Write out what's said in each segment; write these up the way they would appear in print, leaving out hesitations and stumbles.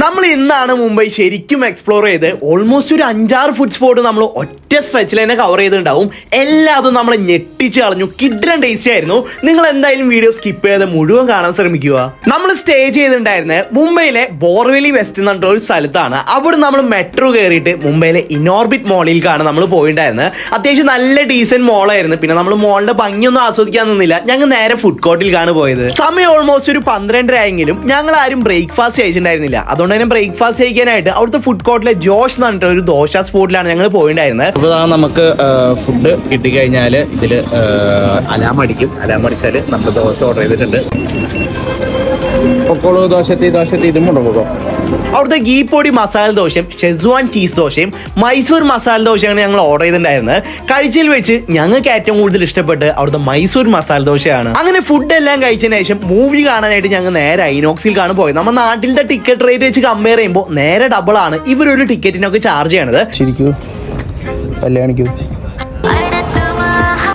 നമ്മൾ ഇന്നാണ് മുംബൈ ശരിക്കും എക്സ്പ്ലോർ ചെയ്ത് ഓൾമോസ്റ്റ് ഒരു 5-6 ഫുഡ് സ്പോട്ട് നമ്മൾ ഒറ്റ സ്ട്രെച്ചിൽ തന്നെ കവർ ചെയ്തിട്ടുണ്ടാവും. എല്ലാതും നമ്മൾ ഞെട്ടിച്ച് കളഞ്ഞു. കിഡ്രൻ ടേസ്റ്റി ആയിരുന്നു. നിങ്ങൾ എന്തായാലും വീഡിയോ സ്കിപ്പ് ചെയ്ത് മുഴുവൻ കാണാൻ ശ്രമിക്കുക. നമ്മൾ സ്റ്റേ ചെയ്തിട്ടുണ്ടായിരുന്നത് മുംബൈയിലെ ബോർവെലി വെസ്റ്റ് എന്ന് പറഞ്ഞ ഒരു സ്ഥലത്താണ്. അവിടെ നമ്മൾ മെട്രോ കയറിയിട്ട് മുംബൈയിലെ ഇനോർബിറ്റ് മോളിലേക്കാണ് നമ്മൾ പോയിട്ടുണ്ടായിരുന്നത്. അത്യാവശ്യം നല്ല ഡീസന്റ് മോളായിരുന്നു. പിന്നെ നമ്മൾ മോളിന്റെ ഭംഗിയൊന്നും ആസ്വദിക്കാൻ നിന്നില്ല. ഞങ്ങൾ നേരെ ഫുഡ് കോർട്ടിലേക്കാണ് പോയത്. സമയം ഓൾമോസ്റ്റ് ഒരു 12:30 ആയെങ്കിലും ഞങ്ങൾ ആരും ബ്രേക്ക്ഫാസ്റ്റ് കഴിച്ചിട്ടുണ്ടായിരുന്നില്ല. അതുകൊണ്ട് തന്നെ ബ്രേക്ക്ഫാസ്റ്റ് കഴിക്കാനായിട്ട് അവിടുത്തെ ഫുഡ് കോർട്ടിലെ ജോഷ് എന്ന് പറഞ്ഞിട്ട് ഒരു ദോശ സ്പോട്ടിലാണ് ഞങ്ങൾ പോയിട്ടുണ്ടായിരുന്നത്. അപ്പോൾ നമുക്ക് ഫുഡ് കിട്ടിക്കഴിഞ്ഞാൽ ഇതിൽ അലാം അടിക്കും. അലാം അടിച്ചാൽ നമ്മൾ ദോശ ഓർഡർ ചെയ്തിട്ടുണ്ട്. പൊക്കോളൂ, ദോശത്തി ഇതും കൊണ്ടുപോകോ. അവിടുത്തെ ഗീ പൊടി മസാല ദോശയും ഷെസ്വാൻ ചീസ് ദോശയും മൈസൂർ മസാല ദോശയാണ് ഞങ്ങൾ ഓർഡർ ചെയ്തിട്ടുണ്ടായിരുന്നത്. കഴിച്ചിൽ വെച്ച് ഞങ്ങൾക്ക് ഏറ്റവും കൂടുതൽ ഇഷ്ടപ്പെട്ട് അവിടുത്തെ മൈസൂർ മസാല ദോശയാണ്. അങ്ങനെ ഫുഡ് എല്ലാം കഴിച്ചതിന് ശേഷം മൂവി കാണാനായിട്ട് ഞങ്ങൾ നേരെ ഐനോക്സിലേക്കാണ് പോയത്. നമ്മുടെ നാട്ടിലത്തെ ടിക്കറ്റ് റേറ്റ് വെച്ച് കമ്പയർ ചെയ്യുമ്പോൾ നേരെ ഡബിൾ ആണ് ഇവരൊരു ടിക്കറ്റിനൊക്കെ ചാർജ് ചെയ്യണത്. ശരിക്കും കല്യാണിക്കൂ.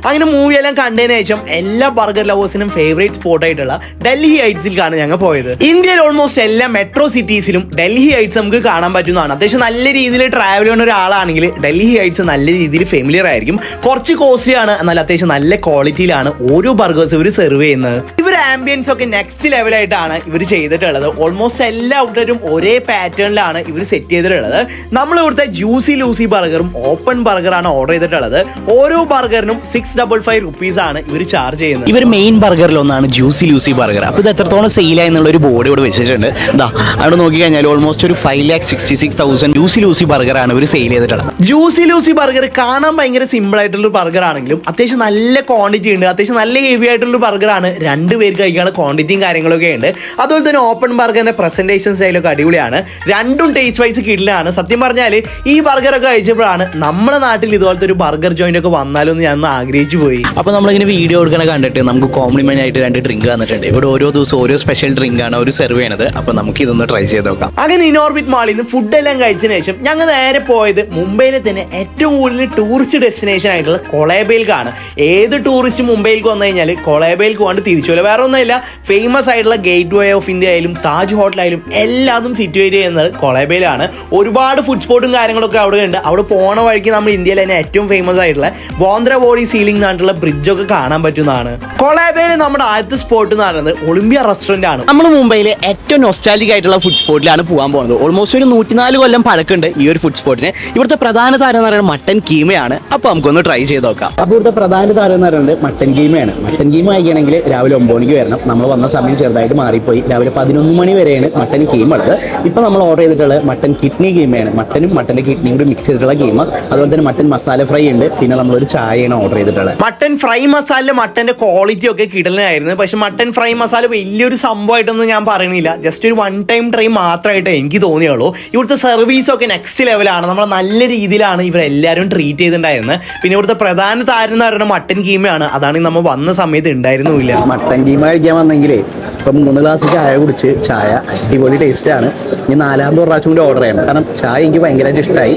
അങ്ങനെ മൂവി എല്ലാം കണ്ടതിന് ശേഷം എല്ലാ ബർഗർ ലവേഴ്സിനും ഫേവറേറ്റ് സ്പോട്ട് ആയിട്ടുള്ള ഡൽഹി ഹൈറ്റ്സിലേക്കാണ് ഞങ്ങൾ പോയത്. ഇന്ത്യയിൽ ഓൾമോസ്റ്റ് എല്ലാ മെട്രോ സിറ്റീസിലും ഡൽഹി ഹൈറ്റ്സ് നമുക്ക് കാണാൻ പറ്റുന്നതാണ്. അത്യാവശ്യം നല്ല രീതിയിൽ ട്രാവൽ ചെയ്യുന്ന ഒരാളാണെങ്കിൽ ഡൽഹി ഹൈറ്റ്സ് നല്ല രീതിയിൽ ഫെമിലിയർ ആയിരിക്കും. കുറച്ച് കോസ്റ്റ്ലി ആണ്, എന്നാൽ അത്യാവശ്യം നല്ല ക്വാളിറ്റിയിലാണ് ഓരോ ബർഗേഴ്സ് ഇവർ സെർവ് ചെയ്യുന്നത്. ഇവർ ആംബിയൻസ് ഒക്കെ നെക്സ്റ്റ് ലെവലായിട്ടാണ് ഇവർ ചെയ്തിട്ടുള്ളത്. ഓൾമോസ്റ്റ് എല്ലാ ഔട്ട്ലെറ്റും ഒരേ പാറ്റേണിലാണ് ഇവർ സെറ്റ് ചെയ്തിട്ടുള്ളത്. നമ്മൾ ഇവിടുത്തെ ജ്യൂസി ലൂസി ബർഗറും ഓപ്പൺ ബർഗറാണ് ഓർഡർ ചെയ്തിട്ടുള്ളത്. ഓരോ ബർഗറിനും 655 rupees ആണ് ഇവർ ചാർജ് ചെയ്യുന്നത്. ഇവർ മെയിൻ ബർഗറിലൊന്നാണ് ജ്യൂസി ലൂസി ബർഗർ. അപ്പോൾ ഇത് എത്രത്തോളം സെയിലായി എന്നുള്ള ഒരു ബോർഡ് ഇവിടെ വെച്ചിട്ടുണ്ട്. ഇതാ അവിടെ നോക്കി കഴിഞ്ഞാൽ ഓൾമോസ്റ്റ് ഒരു 5,66,000 ജ്യൂസി ലൂസി ബർഗറാണ് ഇവർ സെയിൽ ചെയ്തിട്ടുള്ളത്. ജ്യൂസി ലൂസി ബർഗർ കാണാൻ ഭയങ്കര സിമ്പിൾ ആയിട്ടുള്ള ബർഗർ ആണെങ്കിലും അത്യാവശ്യം നല്ല ക്വാണ്ടിറ്റി ഉണ്ട്. അത്യാവശ്യം നല്ല ഹെവി ആയിട്ടുള്ള ബർഗറാണ്. 2 പേർക്ക് കഴിക്കാനുള്ള ക്വാണ്ടിറ്റിയും കാര്യങ്ങളൊക്കെ ഉണ്ട്. അതുപോലെ തന്നെ ഓപ്പൺ ബർഗറിന്റെ പ്രസന്റേഷൻ സ്റ്റൈലൊക്കെ അടിപൊളിയാണ്. രണ്ടും ടേസ്റ്റ് വൈസ് കിടിലാണ്. സത്യം പറഞ്ഞാൽ ഈ ബർഗറൊക്കെ കഴിച്ചപ്പോഴാണ് നമ്മുടെ നാട്ടിൽ ഇതുപോലത്തെ ഒരു ബർഗർ ജോയിന്റ് ഒക്കെ വന്നാലോ എന്ന് ഞാൻ ആഗ്രഹിച്ചു പോയി. അപ്പോൾ നമ്മളിങ്ങനെ വീഡിയോ എടുക്കണ കണ്ടിട്ട് നമുക്ക് കോംപ്ലിമെന്റ് ആയിട്ട് 2 ഡ്രിങ്ക് വന്നിട്ടുണ്ട്. ഇവിടെ ഓരോ ദിവസം ഓരോ സ്പെഷ്യൽ ഡ്രിങ്ക് ആണ് അവർ സെർവ് ചെയ്യണത്. അപ്പോൾ നമുക്ക് ഇതൊന്ന് ട്രൈ ചെയ്ത് നോക്കാം. അങ്ങനെ ഇനോർബിറ്റ് മാളിൽ നിന്ന് ഫുഡ് എല്ലാം കഴിച്ചതിന് ശേഷം ഞങ്ങൾ നേരെ പോയത് മുംബൈയിലെ തന്നെ ഏറ്റവും കൂടുതൽ ടൂറിസ്റ്റ് ഡെസ്റ്റിനേഷൻ ആയിട്ടുള്ള കൊളേബയിലേക്കാണ്. ഏത് ടൂറിസ്റ്റ് മുംബൈയിലേക്ക് വന്നു കഴിഞ്ഞാൽ കൊളേബയിലേക്ക് പോകാണ്ട് തിരിച്ചു പോലെ വേറെ ഒന്നുമില്ല. ഫേമസ് ആയിട്ടുള്ള ഗേറ്റ് വേ ഓഫ് ഇന്ത്യ ആയാലും താജ് ഹോട്ടലായാലും എല്ലാതും സിറ്റുവേറ്റ് ചെയ്യുന്നത് കൊളേബയിലാണ്. ഒരുപാട് ഫുഡ് സ്പോട്ടും കാര്യങ്ങളൊക്കെ അവിടെ ഉണ്ട്. അവിടെ പോണ വഴിക്ക് നമ്മൾ ഇന്ത്യയിൽ തന്നെ ഏറ്റവും ഫേമസ് ആയിട്ടുള്ള ബോന്ദ്ര ബോഡി സീലിംഗ് നാട്ടിലുള്ള ബ്രിഡ്ജൊക്കെ കാണാൻ പറ്റുന്നതാണ്. കൊളാബയിൽ നമ്മുടെ ആദ്യത്തെ സ്പോട്ട് എന്ന് പറയുന്നത് ഒളിമ്പിയ റെസ്റ്റോറന്റ് ആണ്. നമ്മൾ മുംബൈയിലെ ഏറ്റവും നൊസ്റ്റാൾജിക് ആയിട്ടുള്ള ഫുഡ് സ്പോട്ടിലാണ് പോകാൻ പോകുന്നത്. ഓൾമോസ്റ്റ് ഒരു 104 കൊല്ലം പഴക്കമുണ്ട് ഈ ഒരു ഫുഡ് സ്പോട്ടിന്. ഇവിടുത്തെ പ്രധാന താരം എന്ന് പറയുന്നത് മട്ടൻ കീമയാണ്. അപ്പോൾ നമുക്കൊന്ന് ട്രൈ ചെയ്ത് നോക്കാം. അപ്പോൾ ഇവിടുത്തെ പ്രധാന താരം എന്ന് പറയുന്നത് മട്ടൻ കീമയാണ്. മട്ടൻ കീമ കഴിക്കണമെങ്കിൽ രാവിലെ 9 മണിക്ക് വരണം. നമ്മൾ വന്ന സമയം ചെറുതായിട്ട് മാറിപ്പോയി. രാവിലെ 11 മണി വരെയാണ് മട്ടൻ കീമ ഉള്ളത്. ഇപ്പോൾ നമ്മൾ ഓർഡർ ചെയ്തിട്ടുള്ളത് മട്ടൻ കിഡ്നി കീമയാണ്. മട്ടനും മട്ടൻ്റെ കിഡ്നിയും കൂടി മിക്സ് ചെയ്തിട്ടുള്ള കീമ. അതുപോലെ തന്നെ മട്ടൻ മസാല ഫ്രൈ ഉണ്ട്. പിന്നെ നമ്മളൊരു ചായയാണ് ഓർഡർ ചെയ്തിട്ടുള്ളത്. മട്ടൻ ഫ്രൈ മസാല മട്ടന്റെ ക്വാളിറ്റി ഒക്കെ കിടലായിരുന്നു. പക്ഷെ മട്ടൻ ഫ്രൈ മസാല വലിയൊരു സംഭവമായിട്ടൊന്നും ഞാൻ പറയുന്നില്ല. ജസ്റ്റ് ഒരു 1 ടൈം ട്രൈ മാത്രമായിട്ട് എനിക്ക് തോന്നിയുള്ളൂ. ഇവിടുത്തെ സർവീസ് ഒക്കെ നെക്സ്റ്റ് ലെവലാണ്. നമ്മൾ നല്ല രീതിയിലാണ് ഇവരെല്ലാവരും ട്രീറ്റ് ചെയ്തിട്ടുണ്ടായിരുന്നത്. പിന്നെ ഇവിടുത്തെ പ്രധാന താരം എന്ന് പറയുന്നത് മട്ടൻ കീമയാണ്. അതാണ് നമ്മൾ വന്ന സമയത്ത് ഉണ്ടായിരുന്നില്ല. മട്ടൻ കീമ കഴിക്കാൻ വന്നെങ്കിലേ ഇപ്പം 3 ഗ്ലാസ് ചായ കുടിച്ച് ചായ അടിപൊളി ടേസ്റ്റാണ്. ഇനി 4ാമത്തെ പ്രാവശ്യം കൂടി ഓർഡർ ചെയ്യണം. കാരണം ചായ എനിക്ക് ഭയങ്കരമായിട്ട് ഇഷ്ടമായി.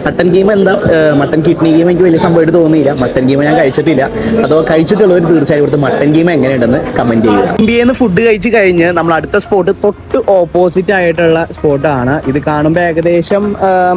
മട്ടൻ കീമ എന്താ മട്ടൻ കിഡ്നി കീമ എനിക്ക് വലിയ സംഭവമായിട്ട് തോന്നിയില്ല. മട്ടൻ കീമ ഞാൻ കഴിച്ചിട്ടില്ല. അതോ കഴിച്ചിട്ടുള്ളവർ തീർച്ചയായും ഇവിടുത്തെ മട്ടൻ കീമ എങ്ങനെയുണ്ടെന്ന് കമന്റ് ചെയ്യുക. ഇന്ത്യയിൽ നിന്ന് ഫുഡ് കഴിച്ച് കഴിഞ്ഞ് നമ്മൾ അടുത്ത സ്പോട്ട് തൊട്ട് ഓപ്പോസിറ്റ് ആയിട്ടുള്ള സ്പോട്ടാണ്. ഇത് കാണുമ്പോൾ ഏകദേശം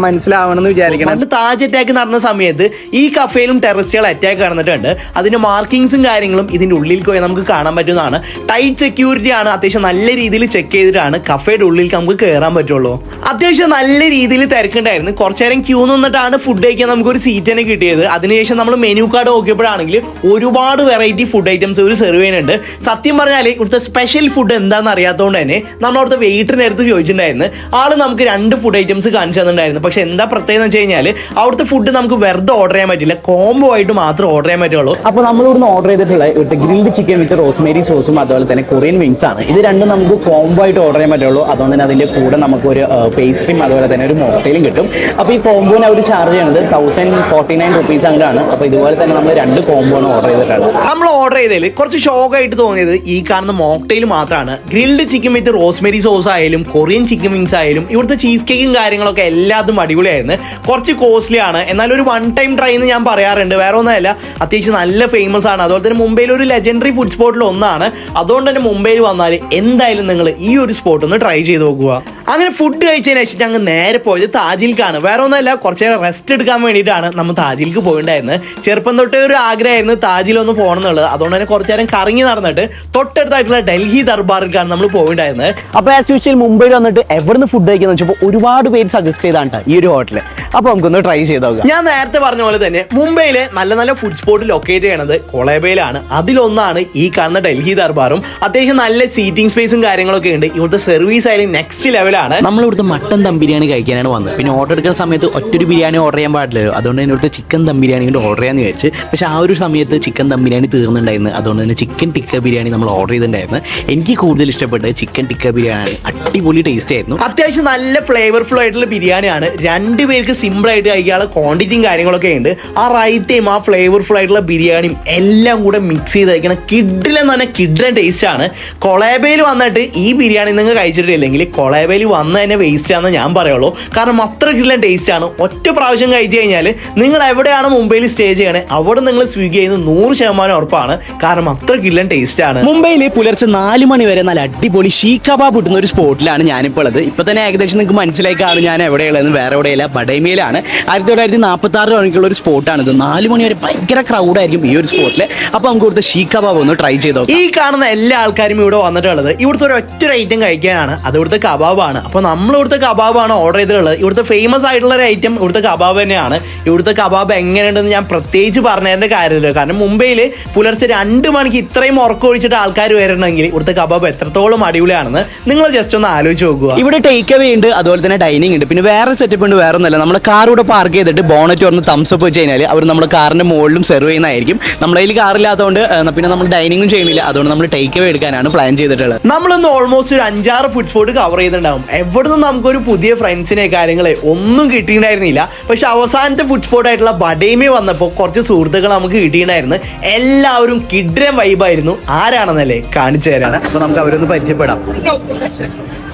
മനസ്സിലാവണമെന്ന് വിചാരിക്കണം. പണ്ട് താജ് അറ്റാക്ക് നടന്ന സമയത്ത് ഈ കഫേയിലും ടെററിസ്റ്റുകൾ അറ്റാക്ക് നടന്നിട്ടുണ്ട്. അതിന്റെ മാർക്കിങ്സും കാര്യങ്ങളും ഇതിന്റെ ഉള്ളിൽ പോയി നമുക്ക് കാണാൻ പറ്റുന്നതാണ്. ടൈറ്റ് സെക്യൂരിറ്റി ആണ്. അത്യാവശ്യം നല്ല രീതിയിൽ ചെക്ക് ചെയ്തിട്ടാണ് കഫേയുടെ ഉള്ളിൽ നമുക്ക് കയറാൻ പറ്റുള്ളൂ. അത്യാവശ്യം നല്ല രീതിയിൽ തിരക്കുണ്ടായിരുന്നു. കുറച്ചു നേരം ക്യൂ നിന്നിട്ടാണ് ഫുഡ് കഴിക്കാൻ നമുക്ക് ഒരു സീറ്റ് തന്നെ കിട്ടിയത്. അതിനുശേഷം നമ്മൾ മെനു കാർഡ് നോക്കിയപ്പോഴാണെങ്കിൽ ഒരുപാട് വെറൈറ്റി ഫുഡ് ഐറ്റംസ് ഒരു സെർവ് ചെയ്യുന്നുണ്ട്. സത്യം പറഞ്ഞാൽ ഇവിടുത്തെ സ്പെഷ്യൽ ഫുഡ് എന്താണെന്ന് അറിയാത്തതുകൊണ്ട് തന്നെ നമ്മൾ അവിടുത്തെ വെയിറ്ററിനെ അടുത്ത് ചോദിച്ചിട്ടുണ്ടായിരുന്നു. ആള് നമുക്ക് 2 ഫുഡ് ഐറ്റംസ് കാണിച്ചു തന്നിട്ടുണ്ടായിരുന്നു. പക്ഷെ എന്താ പ്രത്യേകത എന്ന് വെച്ച് കഴിഞ്ഞാൽ അവിടുത്തെ ഫുഡ് നമുക്ക് വെറുതെ ഓർഡർ ചെയ്യാൻ പറ്റില്ല. കോംബോ ആയിട്ട് മാത്രം ഓർഡർ ചെയ്യാൻ പറ്റുള്ളൂ. അപ്പോൾ നമ്മൾ ഇവിടുന്ന് ഓർഡർ ചെയ്തിട്ടുള്ള ഇവിടുത്തെ ഗ്രിൽഡ് ചിക്കൻ വിത്ത് റോസ്മേരി സോസും അതുപോലെ തന്നെ കൊറിയൻ വിങ്സ് ആണ്. ഇത് രണ്ടും നമുക്ക് കോംബോ ആയിട്ട് ഓർഡർ ചെയ്യാൻ പറ്റുള്ളൂ. അതുകൊണ്ട് തന്നെ അതിന്റെ കൂടെ നമുക്ക് ഒരു പേസ്ട്രിയും അതുപോലെ തന്നെ ഒരു മോക്ടെയിലും കിട്ടും. അപ്പോൾ ഈ കോംബോന് അവർ ചാർജ് ചെയ്യുന്നത് 1049 rupees അങ്ങനെയാണ്. അപ്പോൾ ഇതുപോലെ തന്നെ നമ്മൾ 2 കോംബോ ആണ് ഓർഡർ ചെയ്തിട്ടുള്ളത്. നമ്മൾ ഓർഡർ ചെയ്തതിൽ കുറച്ച് ഷോക്കായിട്ട് തോന്നിയത് ഈ കാണുന്ന മോക്ടെയിൽ മാത്രമാണ്. ഗ്രിൽഡ് ചിക്കൻ വിത്ത് റോസ്മേരി സോസ് ആയാലും കൊറിയൻ ചിക്കൻ വിങ്സ് ആയാലും ഇവിടുത്തെ ചീസ് കേക്കും കാര്യങ്ങളൊക്കെ എല്ലാതും അടിപൊളിയായിരുന്നു. കുറച്ച് കോസ്റ്റ്ലി ആണ്, എന്നാൽ ഒരു 1 ടൈം ട്രൈ എന്ന് ഞാൻ പറയാറുണ്ട്. വേറെ ഒന്നുമല്ല, അത്യാവശ്യം നല്ല ഫേമസ് ആണ്. അതുപോലെ തന്നെ മുംബൈയിൽ ഒരു ലെജൻഡറി ഫുഡ് സ്പോട്ടിൽ ഒന്നാണ്. അതുകൊണ്ട് തന്നെ മുംബൈയിൽ വന്നാൽ എന്തായാലും നിങ്ങൾ ഈ ഒരു സ്പോട്ട് ഒന്ന് ട്രൈ ചെയ്ത് നോക്കുക. അങ്ങനെ ഫുഡ് കഴിച്ചതിന് ശേഷം ഞങ്ങൾ നേരെ പോയത് താജിൽക്കാണ്. വേറെ ഒന്നുമല്ല, കുറച്ച് നേരം റെസ്റ്റ് എടുക്കാൻ വേണ്ടിയിട്ടാണ് നമ്മൾ താജിൽക്ക് പോയിട്ടുണ്ടായിരുന്നത്. ചെറുപ്പം തൊട്ടേ ഒരു ആഗ്രഹമായിരുന്നു താജിലൊന്ന് പോകണം എന്നുള്ളത്. അതുകൊണ്ട് തന്നെ കുറച്ച് നേരം കറങ്ങി നടന്നിട്ട് തൊട്ടടുത്തായിട്ടുള്ള ഡൽഹി ദർബാറിലേക്കാണ് നമ്മൾ പോയിട്ടുണ്ടായിരുന്നത്. അപ്പോൾ ആസ് യൂഷ്വൽ മുംബൈയിൽ വന്നിട്ട് എവിടുന്ന് ഫുഡ് കഴിക്കുന്നത് വെച്ചപ്പോൾ ഒരുപാട് പേര് സജസ്റ്റ് ചെയ്താണ് ഈ ഒരു ഹോട്ടൽ. അപ്പോൾ നമുക്കൊന്ന് ട്രൈ ചെയ്ത് നോക്കാം. ഞാൻ നേരത്തെ പറഞ്ഞ പോലെ തന്നെ മുംബൈയിലെ നല്ല നല്ല ഫുഡ് സ്പോട്ട് ലൊക്കേറ്റ് ചെയ്യണത് കൊളേബയിലാണ്. അതിലൊന്നാണ് ഈ കാണുന്ന ഡൽഹി ദർബാറും. അത്യാവശ്യം നല്ല സീറ്റിംഗ് സ്പേസും കാര്യങ്ങളൊക്കെ ഉണ്ട്. ഇവിടുത്തെ സർവീസ് ആയാലും നെക്സ്റ്റ് ലെവലാണ്. നമ്മൾ ഇവിടുത്തെ മട്ടൻ ദം ബിരിയാണി കഴിക്കാനാണ് വന്നത്. പിന്നെ ഓർഡർ എടുക്കുന്ന സമയത്ത് ഒറ്റൊരു ബിരിയാണി ഓർഡർ ചെയ്യാൻ പാടില്ലല്ലോ. അതുകൊണ്ട് തന്നെ ഇവിടുത്തെ ചിക്കൻ ദം ബിരിയാണി കൊണ്ട് ഓർഡർ ചെയ്യാന്ന് വിചാരിച്ച്. പക്ഷേ ആ ഒരു സമയത്ത് ചിക്കൻ ദം ബിരിയാണി തീർന്നുണ്ടായിരുന്നു. അതുകൊണ്ട് തന്നെ ചിക്കൻ ടിക്ക ബിരിയാണി നമ്മൾ ഓർഡർ ചെയ്തിട്ടുണ്ടായിരുന്നു. എനിക്ക് കൂടുതൽ ഇഷ്ടപ്പെട്ടത് ചിക്കൻ ടിക്ക ബിരിയാണി. അടിപൊളി ടേസ്റ്റ് ആയിരുന്നു. അത്യാവശ്യം നല്ല ഫ്ലേവർഫുൾ ആയിട്ടുള്ള ബിരിയാണിയാണ്. രണ്ടുപേർക്ക് സിമ്പിൾ ആയിട്ട് കഴിക്കാനുള്ള ക്വാണ്ടിറ്റിയും കാര്യങ്ങളൊക്കെ ഉണ്ട്. ആ റൈത്തയും ആ ഫ്ലേവർഫുൾ ആയിട്ടുള്ള ബിരിയാണിയും എല്ലാം കൂടെ മിക്സ് ചെയ്ത് കഴിക്കണം. കിഡിലെന്ന് പറഞ്ഞാൽ കിഡിലെ ടേസ്റ്റ് ആണ്. കൊളേബയിൽ വന്നിട്ട് ഈ ബിരിയാണി നിങ്ങൾ കഴിച്ചിട്ടില്ലെങ്കിൽ കൊളേബയിൽ വന്ന് തന്നെ വേസ്റ്റ് ആണെന്ന് ഞാൻ പറയുള്ളൂ. കാരണം അത്ര കിഡിലെ ടേസ്റ്റ് ആണ്. ഒറ്റ പ്രാവശ്യം കഴിച്ചു കഴിഞ്ഞാൽ നിങ്ങൾ എവിടെയാണ് മുംബൈയിൽ സ്റ്റേ ചെയ്യണേ അവിടെ നിങ്ങൾ സ്വിഗ്ഗി ചെയ്യുന്നത് 100% ഉറപ്പാണ്. കാരണം അത്ര കിഡിലെ ടേസ്റ്റ് ആണ്. മുംബൈയിൽ പുലർച്ചെ 4 മണി വരെ നല്ല അടിപൊളി ഷീ കബാബ് കിട്ടുന്ന ഒരു സ്പോട്ടിലാണ് ഞാനിപ്പോൾ ഉള്ളത്. ഇപ്പൊ തന്നെ ഏകദേശം നിങ്ങൾക്ക് മനസ്സിലായി കാണും ഞാൻ എവിടെയുള്ളതെന്ന്. വേറെ എവിടെയല്ല, ബഡൈമയിലാണ്. 1946 മണിക്കുള്ള ഒരു സ്പോട്ടാണിത്. 4 മണി വരെ ഭയങ്കര ക്രൗഡായിരിക്കും ഈ ഒരു സ്പോട്ടിൽ. അപ്പോൾ നമുക്ക് ഇവിടുത്തെ ഷീ കബാബ് ഒന്ന് ട്രൈ ചെയ്ത് നോക്കാം. ഈ കാണുന്ന എല്ലാ ആൾക്കാരും ഇവിടെ വന്നിട്ടുള്ളത് ഇവിടുത്തെ ഒരു ഒറ്റ ഐറ്റം കഴിക്കാനാണ്. അത് ഇവിടുത്തെ കബാബാണ്. അപ്പോൾ നമ്മൾ ഇവിടുത്തെ കബാബാണ് ഓർഡർ ചെയ്തിട്ടുള്ളത്. ഇവിടുത്തെ ഫേമസ് ആയിട്ടുള്ള ഒരു ഐറ്റം ഇവിടുത്തെ കബാബ് തന്നെയാണ്. ഇവിടുത്തെ കബാബ് എങ്ങനെയുണ്ടെന്ന് ഞാൻ പ്രത്യേകിച്ച് പറഞ്ഞതിൻ്റെ കാര്യമില്ല. കാരണം മുംബൈയിൽ പുലർച്ചെ 2 മണിക്ക് ഇത്രയും ഉറക്കം ഒഴിച്ചിട്ട് ആൾക്കാർ വരണമെങ്കിൽ ഇവിടുത്തെ കബാബ് എത്രത്തോളം അടിപൊളിയാണെന്ന് നിങ്ങൾ ജസ്റ്റ് ഒന്ന് ആലോചിച്ച് നോക്കുക. ഇവിടെ ടേക്ക് അവേ ഉണ്ട്, അതുപോലെ തന്നെ ഡൈനിങ് ഉണ്ട്. പിന്നെ വേറെ സെറ്റപ്പ് ഉണ്ട്. വേറെ ഒന്നുമല്ല, നമ്മുടെ കാർ ഇവിടെ പാർക്ക് ചെയ്തിട്ട് ബോണറ്റ് തുറന്ന് തംസ് അപ്പ് വെച്ച് കഴിഞ്ഞാൽ അവർ നമ്മുടെ കാറിന്റെ മുകളിലും സെർവ് ചെയ്യുന്നതായിരിക്കും. നമ്മുടെ കയ്യിൽ കാറില്ലാത്തതുകൊണ്ട് പിന്നെ നമ്മൾ ഡൈനിങ്ങും ചെയ്യുന്നില്ല. അതുകൊണ്ട് നമ്മൾ ടേക്ക് അവേ എടുക്കാനാണ് പ്ലാൻ ചെയ്തിട്ടുള്ളത്. നമ്മളൊന്ന് ഓൾമോസ്റ്റ് ഒരു 5-6 ഫുഡ് സ്പോട്ട് കവർ ചെയ്തിട്ടുണ്ടാവും. എവിടെ നിന്നും നമുക്കൊരു പുതിയ ഫ്രണ്ട്സിനെ കാര്യങ്ങളെ ഒന്നും കിട്ടിയിട്ടുണ്ടായിരുന്നില്ല. പക്ഷെ അവസാനത്തെ ഫുഡ് സ്പോട്ട് ആയിട്ടുള്ള ബഡേമി വന്നപ്പോൾ കുറച്ച് സുഹൃത്തുക്കൾ നമുക്ക് കിട്ടിയിട്ടുണ്ടായിരുന്നു. എല്ലാവരും കിഡ്രൻ വൈബായിരുന്നു. ആരാണെന്നല്ലേ കാണിച്ചു തരാണ്. അപ്പൊ നമുക്ക് അവരൊന്ന് പരിചയപ്പെടാം.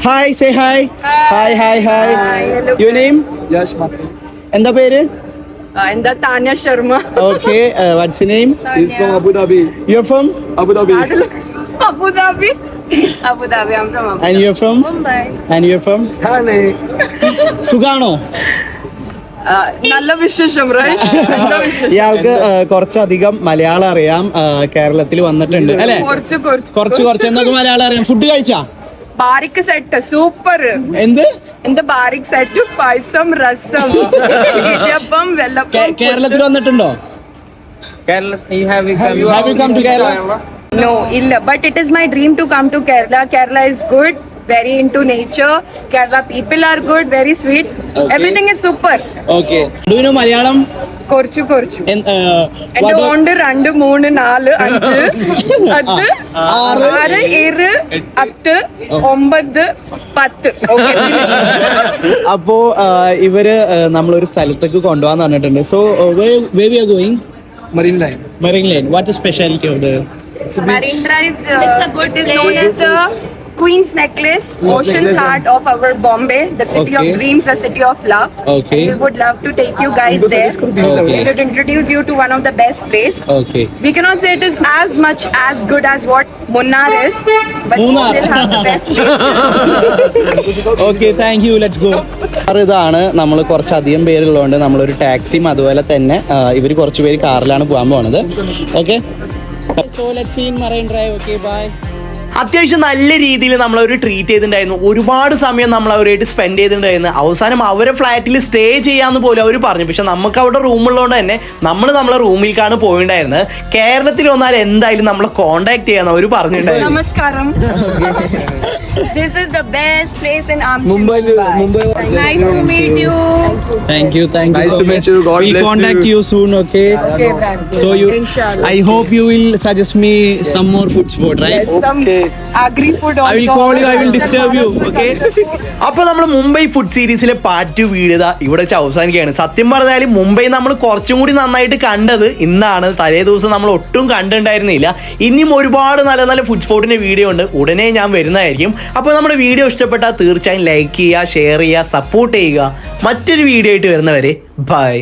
Hi, say hi. Hi hi hi. Your name? എന്താ പേര്? Inda Tanya Sharma. Okay, what's your name? He's from Abu Dhabi. You're from? Abu Dhabi. Abu Dhabi. Abu Dhabi. I'm from Abu Dhabi. And you're from? Mumbai. And you're from? Thane. സുഖാണോ? നല്ല വിശേഷം, right? നല്ല വിശേഷം. ഇയാൾക്ക് കുറച്ചധികം മലയാളം അറിയാം. കേരളത്തിൽ വന്നിട്ടുണ്ട് അല്ലെ? കുറച്ച് എന്തൊക്കെ മലയാളം അറിയാം. ഫുഡ് കഴിച്ചാ? ബാരിക് സെറ്റ് സൂപ്പർ. എന്ത്? എന്താ ബാരിക് സെറ്റ്? പായസം, രസം, ഇടിയപ്പം, വെള്ളപ്പം. കേരളത്തിൽ വന്നിട്ടുണ്ടോ? Have you come to Kerala? No, illa. But it is my dream to come to Kerala. Kerala is good. Very into nature. Kerala people are good, very sweet. Okay. Everything is super. Okay. Do you know Malayalam? കുറച്ചു എന്റെ What ഓണ്ട് 2 3 4 5 10 6 7 8 9 10. അപ്പോ ഇവര് നമ്മളൊരു സ്ഥലത്തേക്ക് കൊണ്ടുപോകാൻ പറഞ്ഞിട്ടുണ്ട്. So where we are going? Marine Line. Marine Lane. What is specialty of the? Marine Drive it is known as the Queen's Necklace, Ocean's Heart of our Bombay, the city of Okay. dreams, the city of love. Okay. We would love to take you guys there. Okay. We should introduce you to one of the best place. Okay. We cannot say it is as much as good as what Munnar is, but Munnar. we still have the best place. Okay, thank you. Let's go. ഇതാണ് നമ്മൾ കുറച്ചധികം പേരുള്ളതുകൊണ്ട് നമ്മളൊരു ടാക്സിയും അതുപോലെ തന്നെ ഇവർ കുറച്ച് പേര് കാറിലാണ് പോകാൻ പോണത്. Okay, so let's see in Marine Drive. Okay, bye. അത്യാവശ്യം നല്ല രീതിയിൽ നമ്മളൊരു ട്രീറ്റ് ചെയ്തിട്ടുണ്ടായിരുന്നു. ഒരുപാട് സമയം നമ്മൾ അവരായിട്ട് സ്പെൻഡ് ചെയ്തിട്ടുണ്ടായിരുന്നു. അവസാനം അവരെ ഫ്ലാറ്റിൽ സ്റ്റേ ചെയ്യാന്ന് പോലും അവർ പറഞ്ഞു. പക്ഷെ നമുക്ക് അവിടെ റൂമുള്ളതുകൊണ്ട് തന്നെ നമ്മളെ റൂമിലേക്കാണ് പോയിട്ടുണ്ടായിരുന്നത്. കേരളത്തിൽ വന്നാൽ എന്തായാലും നമ്മളെ കോണ്ടാക്ട് ചെയ്യാന്ന് അവർ പറഞ്ഞിട്ടുണ്ടായിരുന്നു. Namaskaram. This is the best place in Mumbai. Nice to meet you. Thank you. Nice to meet you. God We'll bless contact you soon. Okay. Okay, brother. So you, Inshallah. I hope you will suggest me some more food spot, right? Yes, some agri-food also. I will call you. I will disturb you. Okay. അപ്പോൾ നമ്മൾ Mumbai food സീരീസിലെ part 2 video ഇവിടെ വെച്ച് അവസാനിക്കുകയാണ്. സത്യം പറഞ്ഞാൽ മുംബൈ നമ്മൾ കുറച്ചും കൂടി നന്നായിട്ട് കണ്ടത് ഇന്നാണ്. തലേ ദിവസം നമ്മൾ ഒട്ടും കണ്ടിട്ടുണ്ടായിരുന്നില്ല. ഇനിയും ഒരുപാട് നല്ല നല്ല ഫുഡ് സ്പോട്ടിന്റെ വീഡിയോ ഉണ്ട്. ഉടനെ ഞാൻ വരുന്നതായിരിക്കും. അപ്പോൾ നമ്മുടെ വീഡിയോ ഇഷ്ടപ്പെട്ടാൽ തീർച്ചയായും ലൈക്ക് ചെയ്യുക, ഷെയർ ചെയ്യുക, സപ്പോർട്ട് ചെയ്യുക. മറ്റൊരു വീഡിയോ ആയിട്ട് വരുന്നവരെ ബൈ.